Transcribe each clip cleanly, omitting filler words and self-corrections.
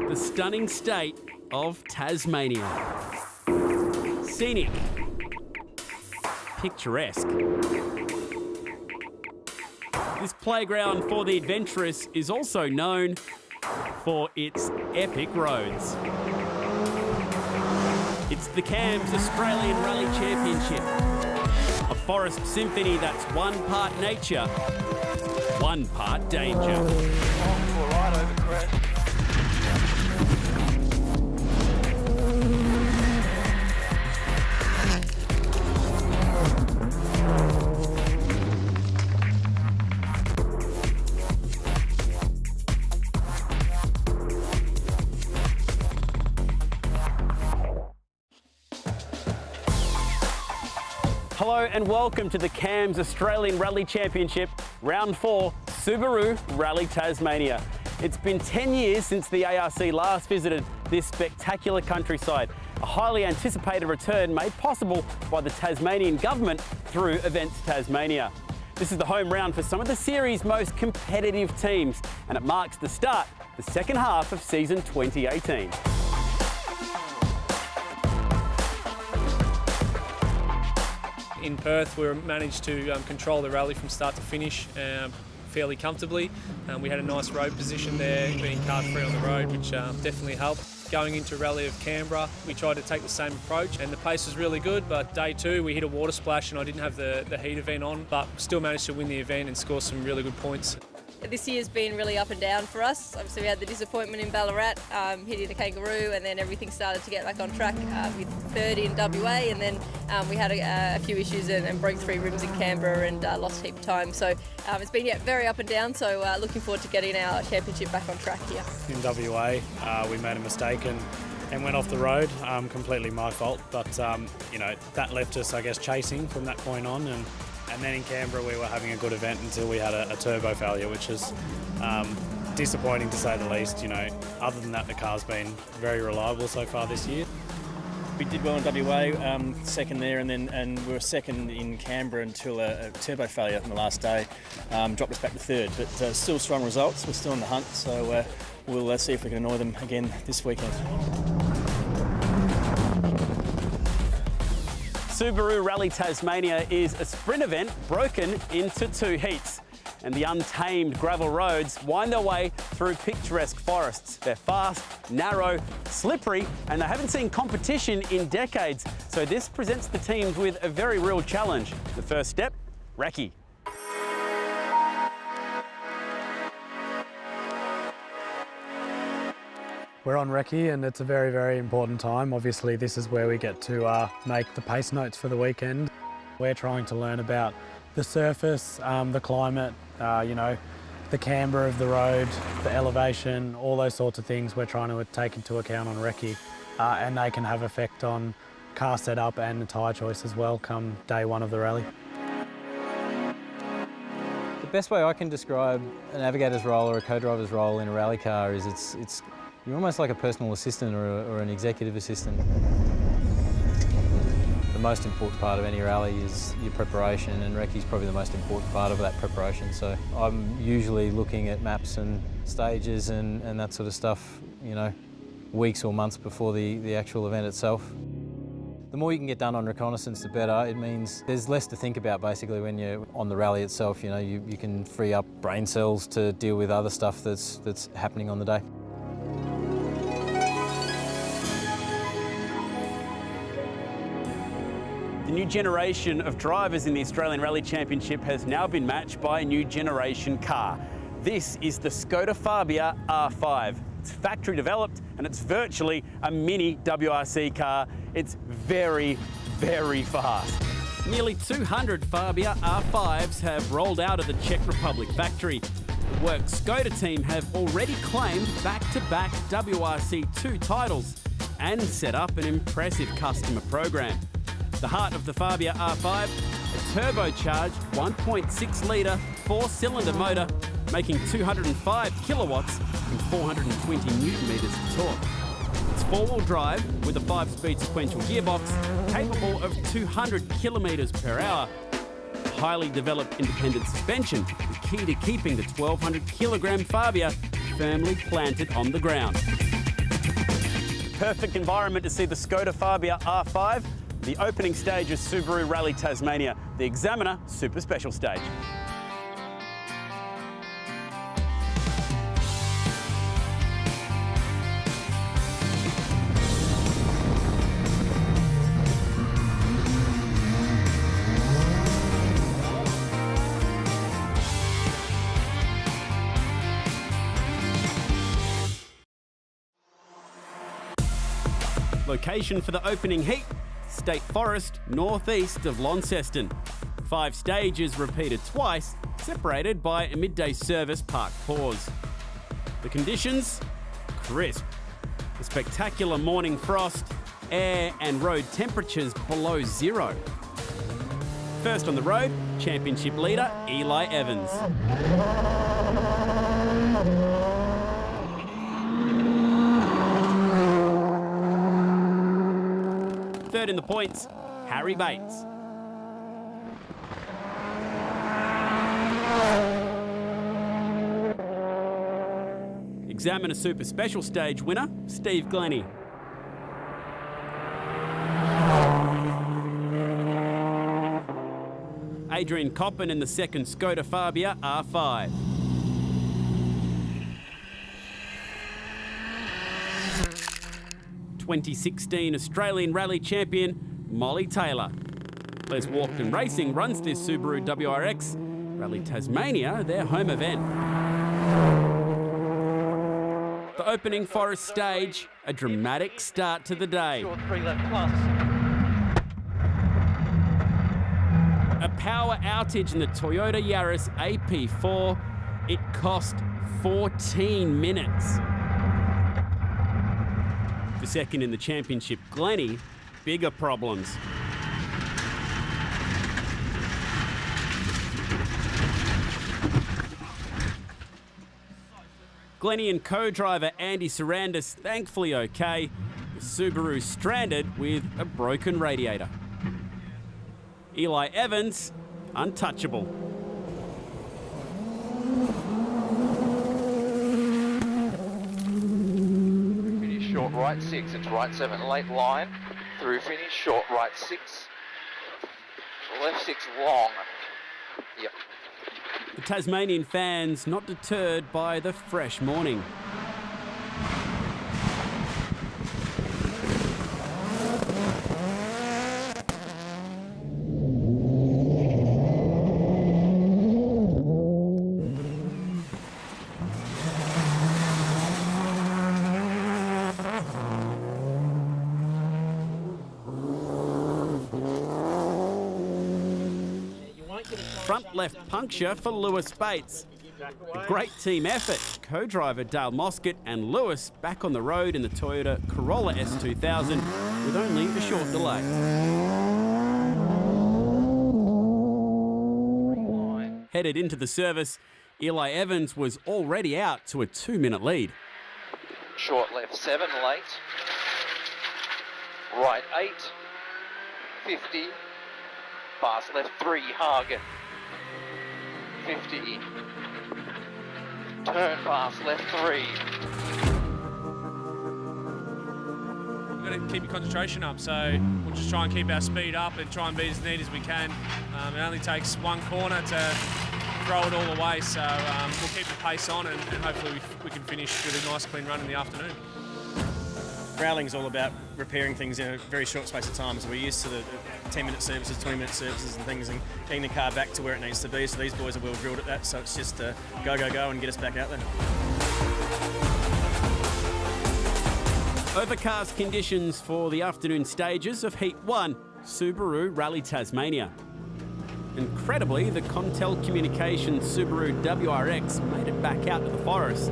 The stunning state of Tasmania. Scenic. Picturesque. This playground for the adventurous is also known for its epic roads. It's the CAMS Australian Rally Championship. A forest symphony that's one part nature, one part danger. On to a right over crest. Hello and welcome to the CAMS Australian Rally Championship, Round 4, Subaru Rally Tasmania. It's been 10 years since the ARC last visited this spectacular countryside, a highly anticipated return made possible by the Tasmanian government through Events Tasmania. This is the home round for some of the series' most competitive teams, and it marks the start, the second half of season 2018. In Perth, we managed to control the rally from start to finish fairly comfortably. We had a nice road position there, being car-free on the road, which definitely helped. Going into Rally of Canberra, we tried to take the same approach, and the pace was really good, but day two we hit a water splash and I didn't have the heat event on, but still managed to win the event and score some really good points. This year's been really up and down for us. Obviously we had the disappointment in Ballarat, hitting the kangaroo, and then everything started to get back on track with third in WA, and then we had a few issues and broke 3 rims in Canberra and lost a heap of time. So it's been very up and down, so looking forward to getting our championship back on track here. In WA we made a mistake and went off the road, completely my fault, but you know, that left us, I guess, chasing from that point on, and then in Canberra we were having a good event until we had a turbo failure, which is disappointing to say the least. You know, other than that, the car's been very reliable so far this year. We did well in WA, second there, and we were second in Canberra until a turbo failure on the last day, dropped us back to third. But still strong results. We're still in the hunt, so we'll see if we can annoy them again this weekend. Subaru Rally Tasmania is a sprint event broken into 2 heats, and the untamed gravel roads wind their way through picturesque forests. They're fast, narrow, slippery, and they haven't seen competition in decades, so this presents the teams with a very real challenge. The first step, recce. We're on recce and it's a very, very important time. Obviously this is where we get to make the pace notes for the weekend. We're trying to learn about the surface, the climate, you know, the camber of the road, the elevation, all those sorts of things we're trying to take into account on recce, and they can have effect on car setup and the tyre choice as well come day 1 of the rally. The best way I can describe a navigator's role or a co-driver's role in a rally car is you're almost like a personal assistant or an executive assistant. The most important part of any rally is your preparation, and recce's probably the most important part of that preparation. So I'm usually looking at maps and stages and that sort of stuff, you know, weeks or months before the actual event itself. The more you can get done on reconnaissance, the better. It means there's less to think about basically when you're on the rally itself. You know, you can free up brain cells to deal with other stuff that's happening on the day. The new generation of drivers in the Australian Rally Championship has now been matched by a new generation car. This is the Skoda Fabia R5. It's factory developed and it's virtually a mini WRC car. It's very, very fast. Nearly 200 Fabia R5s have rolled out of the Czech Republic factory. The Works Skoda team have already claimed back-to-back WRC2 titles and set up an impressive customer program. The heart of the Fabia R5, a turbocharged 1.6-litre 4-cylinder motor making 205 kilowatts and 420 newton metres of torque. It's 4-wheel drive with a 5-speed sequential gearbox capable of 200 kilometres per hour. Highly developed independent suspension, the key to keeping the 1,200 kilogram Fabia firmly planted on the ground. perfect environment to see the Skoda Fabia R5, the opening stage of Subaru Rally Tasmania, the Examiner Super Special Stage. Location for the opening heat, State Forest, northeast of Launceston. 5 stages repeated twice, separated by a midday service park pause. The conditions? Crisp. A spectacular morning frost, air and road temperatures below zero. First on the road, championship leader Eli Evans. Third in the points, Harry Bates. Examiner Super Special Stage winner, Steve Glennie. Adrian Coppin in the second Skoda Fabia R5. '16 Australian Rally Champion, Molly Taylor. Les Walkden Racing runs this Subaru WRX. Rally Tasmania, their home event. The opening Forest stage, a dramatic start to the day. Short 3 left plus. A power outage in the Toyota Yaris AP4. It cost 14 minutes. For second in the championship, Glennie, bigger problems. Glennie and co-driver Andy Sarandis thankfully okay. The Subaru stranded with a broken radiator. Eli Evans, untouchable. Finish short right 6, it's right 7, late line. Through finish, short right 6. Left 6 long. Yep. The Tasmanian fans not deterred by the fresh morning. Front left puncture for Lewis Bates. A great team effort. Co-driver Dale Moscott and Lewis back on the road in the Toyota Corolla S2000 with only a short delay. Headed into the service, Eli Evans was already out to a 2-minute lead. Short left 7, late. Right 8. 50. Fast left 3, Hagen. 50. Turn fast left 3. We've got to keep your concentration up, so we'll just try and keep our speed up and try and be as neat as we can. It only takes one corner to throw it all away, so we'll keep the pace on and hopefully we can finish with a nice clean run in the afternoon. Rallying's all about repairing things in a very short space of time, so we're used to the 10-minute services, 20-minute services and things, and getting the car back to where it needs to be. So these boys are well drilled at that, so it's just go, go, go and get us back out there. Overcast conditions for the afternoon stages of Heat 1, Subaru Rally Tasmania. Incredibly, the Contel Communications Subaru WRX made it back out to the forest.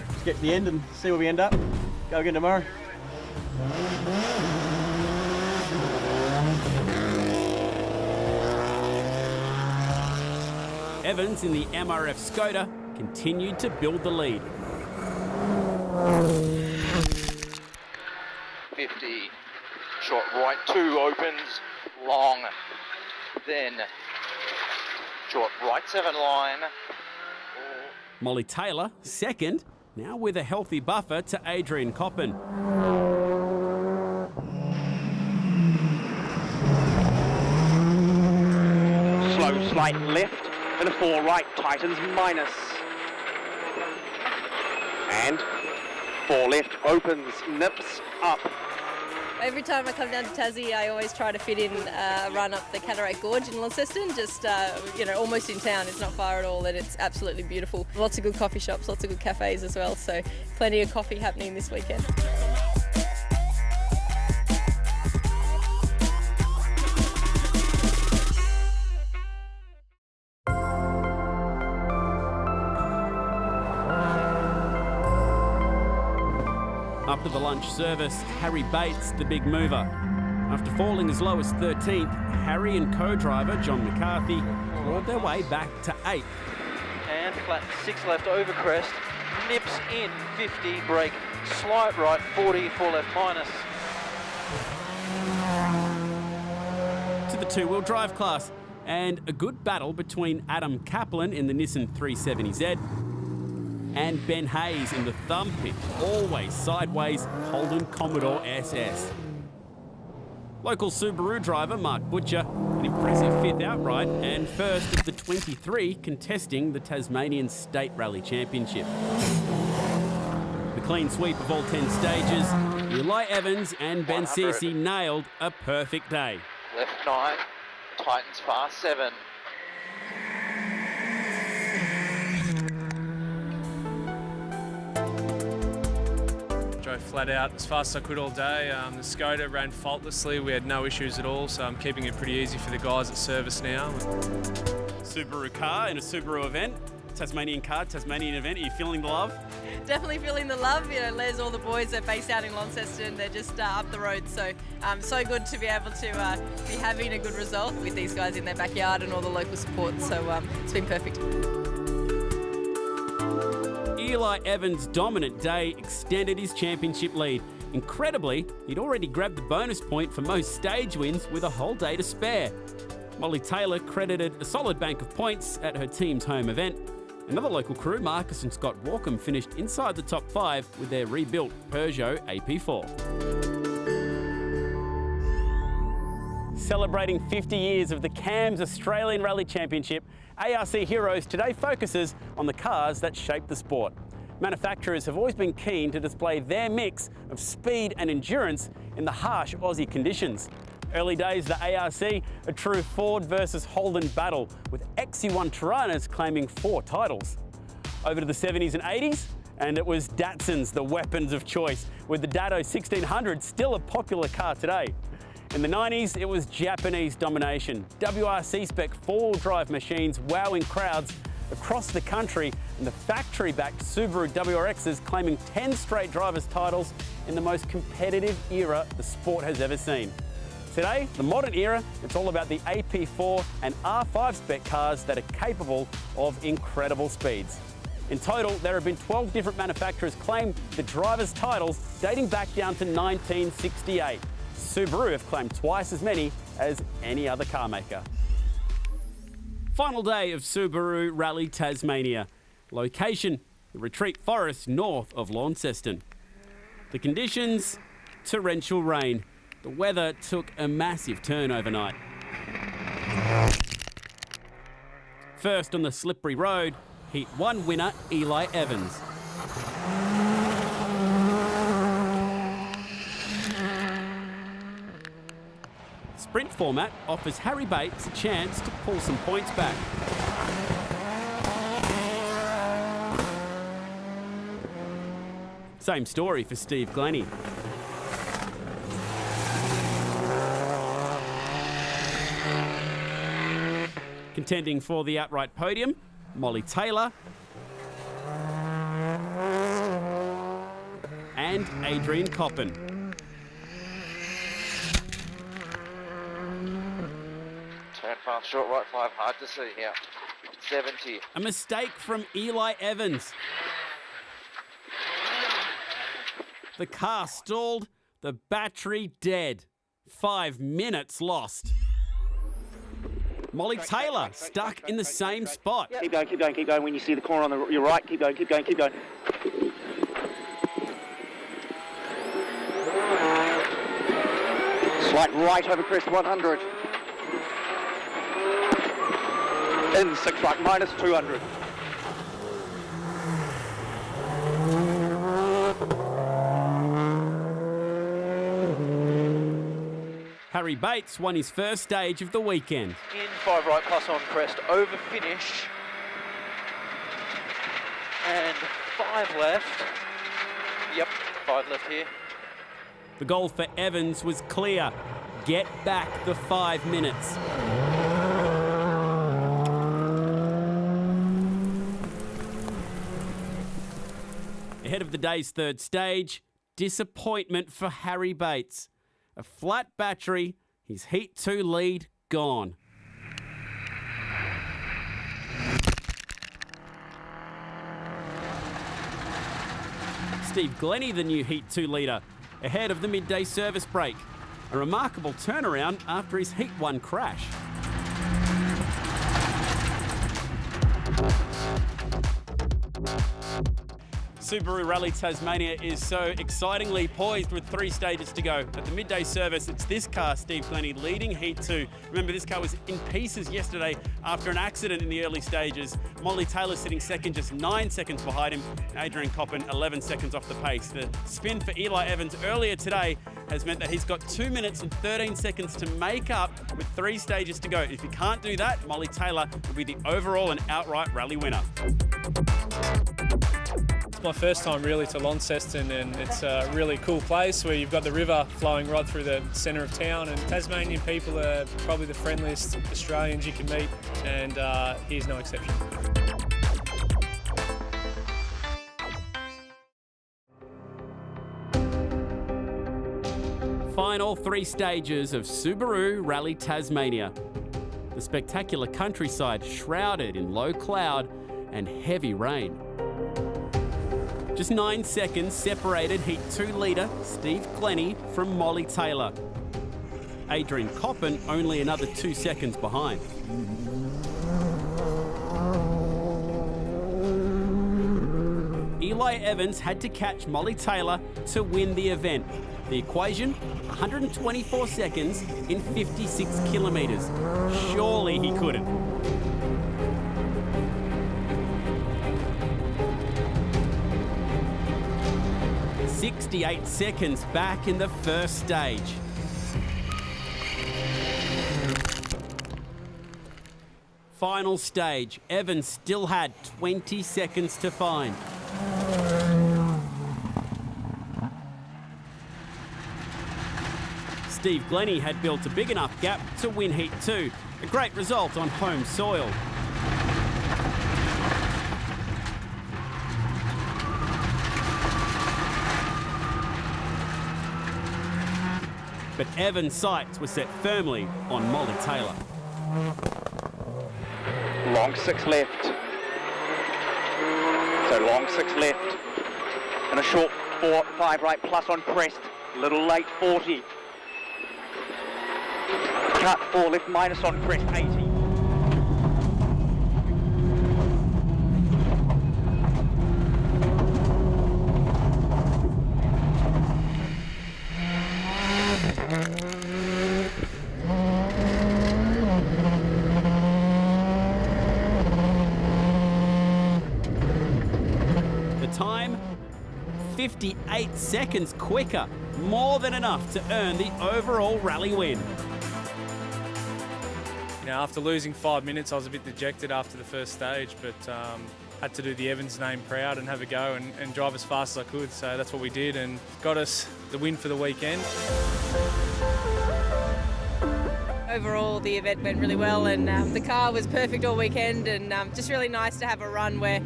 Let's get to the end and see where we end up. Go again tomorrow. Evans in the MRF Skoda continued to build the lead. 50. Short right 2 opens. Long. Then short right 7 line. Molly Taylor, second. now with a healthy buffer to Adrian Coppin. Slow, slight lift, and a 4 right, tightens minus. And 4 left, opens, nips up. Every time I come down to Tassie, I always try to fit in a run up the Cataract Gorge in Launceston, just, almost in town. It's not far at all, and it's absolutely beautiful. Lots of good coffee shops, lots of good cafes as well, so plenty of coffee happening this weekend. After the lunch service, Harry Bates, the big mover. After falling as low as 13th, Harry and co-driver John McCarthy clawed their way back to 8th. And flat 6 left over crest, nips in 50, brake, slight right 40, 4 left minus. To the two-wheel drive class, and a good battle between Adam Kaplan in the Nissan 370Z and Ben Hayes in the thumb-pick, always sideways Holden Commodore SS. Local Subaru driver Mark Butcher, an impressive 5th outright and first of the 23 contesting the Tasmanian State Rally Championship. The clean sweep of all 10 stages, Eli Evans and Ben Searcy nailed a perfect day. Left 9, tightens fast 7. Drove flat out as fast as I could all day. The Skoda ran faultlessly. We had no issues at all, so I'm keeping it pretty easy for the guys at service now. Subaru car in a Subaru event, Tasmanian car, Tasmanian event. Are you feeling the love? Definitely feeling the love. Les, all the boys are based out in Launceston. They're just up the road, so so good to be able to be having a good result with these guys in their backyard and all the local support. So it's been perfect. Eli Evans' dominant day extended his championship lead. Incredibly, he'd already grabbed the bonus point for most stage wins with a whole day to spare. Molly Taylor credited a solid bank of points at her team's home event. Another local crew, Marcus and Scott Walkham, finished inside the top 5 with their rebuilt Peugeot AP4. Celebrating 50 years of the CAMS Australian Rally Championship, ARC Heroes today focuses on the cars that shape the sport. Manufacturers have always been keen to display their mix of speed and endurance in the harsh Aussie conditions. Early days of the ARC, a true Ford versus Holden battle, with XC1 Tiranas claiming 4 titles. Over to the 70s and 80s, and it was Datsuns, the weapons of choice, with the Datto 1600 still a popular car today. In the 90s, it was Japanese domination. WRC spec 4-wheel drive machines wowing crowds across the country, and the factory-backed Subaru WRXs claiming 10 straight drivers' titles in the most competitive era the sport has ever seen. Today, the modern era, it's all about the AP4 and R5 spec cars that are capable of incredible speeds. In total, there have been 12 different manufacturers claim the drivers' titles dating back down to 1968. Subaru have claimed twice as many as any other car maker. Final day of Subaru Rally Tasmania. Location, the Retreat Forest north of Launceston. The conditions, torrential rain. The weather took a massive turn overnight. First on the slippery road, Heat 1 winner Eli Evans. Sprint format offers Harry Bates a chance to pull some points back. Same story for Steve Glennie. Contending for the outright podium, Molly Taylor and Adrian Coppin. Turn fast, short right 5, hard to see here. 70. A mistake from Eli Evans. The car stalled, the battery dead. 5 minutes lost. Molly Taylor stuck in the same spot. Keep going, keep going, keep going. When you see the corner on your right, keep going, keep going, keep going. right over crest 100. In 6 right, minus 200. Harry Bates won his first stage of the weekend. In 5 right plus on crest, over finish. And 5 left. Yep, 5 left here. The goal for Evans was clear. Get back the 5 minutes. Ahead of the day's third stage, disappointment for Harry Bates. A flat battery, his Heat 2 lead gone. Steve Glennie, the new Heat 2 leader, ahead of the midday service break. A remarkable turnaround after his Heat 1 crash. Subaru Rally Tasmania is so excitingly poised with 3 stages to go. At the midday service, it's this car, Steve Glennie, leading Heat 2. Remember, this car was in pieces yesterday after an accident in the early stages. Molly Taylor sitting second, just 9 seconds behind him. Adrian Coppin, 11 seconds off the pace. The spin for Eli Evans earlier today has meant that he's got 2 minutes and 13 seconds to make up with 3 stages to go. If he can't do that, Molly Taylor will be the overall and outright rally winner. It's my first time really to Launceston, and it's a really cool place where you've got the river flowing right through the centre of town, and Tasmanian people are probably the friendliest Australians you can meet, and here's no exception. Final 3 stages of Subaru Rally Tasmania. The spectacular countryside shrouded in low cloud and heavy rain. Just 9 seconds separated Heat 2 leader Steve Glennie from Molly Taylor. Adrian Coppin only another 2 seconds behind. Eli Evans had to catch Molly Taylor to win the event. The equation, 124 seconds in 56 kilometres. Surely he couldn't. "68 seconds back in the first stage." Final stage, Evans still had 20 seconds to find. Steve Glennie had built a big enough gap to win Heat 2, a great result on home soil. But Evans' sights were set firmly on Molly Taylor. Long 6 left. So long 6 left. And a short 4, 5 right plus on crest. Little late 40. Cut 4 left minus on crest 80. The time, 58 seconds quicker, more than enough to earn the overall rally win. Now, after losing 5 minutes, I was a bit dejected after the first stage, but had to do the Evans name proud and have a go and drive as fast as I could. So that's what we did and got us the win for the weekend. Overall, the event went really well, and the car was perfect all weekend, and just really nice to have a run where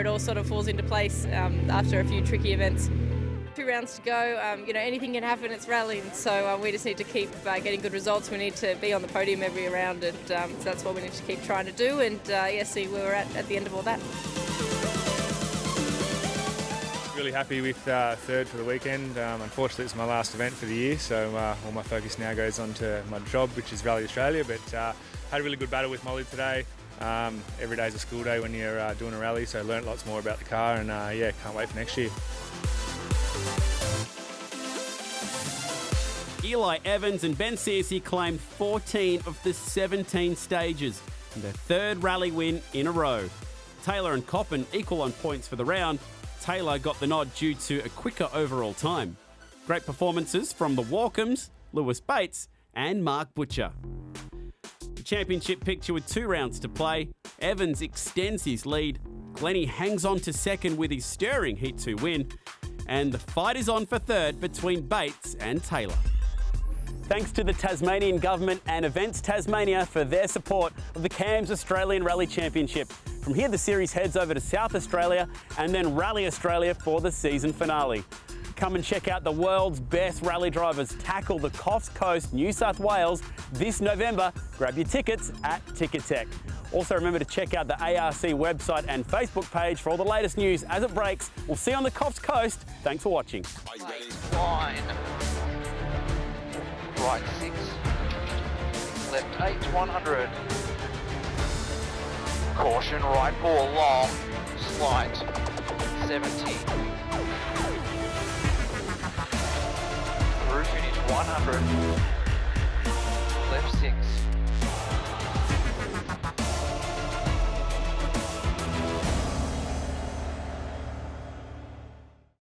it all sort of falls into place after a few tricky events. 2 rounds to go. Anything can happen. It's rallying, so we just need to keep getting good results. We need to be on the podium every round, and so that's what we need to keep trying to do. And see where we're at the end of all that. Really happy with third for the weekend. Unfortunately, it's my last event for the year, so all my focus now goes on to my job, which is Rally Australia. But had a really good battle with Molly today. Every day is a school day when you're doing a rally, so learnt lots more about the car, and can't wait for next year. Eli Evans and Ben Searcy claimed 14 of the 17 stages and their third rally win in a row. Taylor and Coppin equal on points for the round. Taylor got the nod due to a quicker overall time. Great performances from the Walkums, Lewis Bates and Mark Butcher. The championship picture with 2 rounds to play. Evans extends his lead. Glennie hangs on to second with his stirring Heat 2 win. And the fight is on for third between Bates and Taylor. Thanks to the Tasmanian Government and Events Tasmania for their support of the CAMS Australian Rally Championship. From here, the series heads over to South Australia and then Rally Australia for the season finale. Come and check out the world's best rally drivers tackle the Coffs Coast, New South Wales this November. Grab your tickets at Ticketek. Also remember to check out the ARC website and Facebook page for all the latest news as it breaks. We'll see you on the Coffs Coast. Thanks for watching. Line. Right 6. Left 8, 100. Caution, right 4 long. Slight. 70. Through finish 100.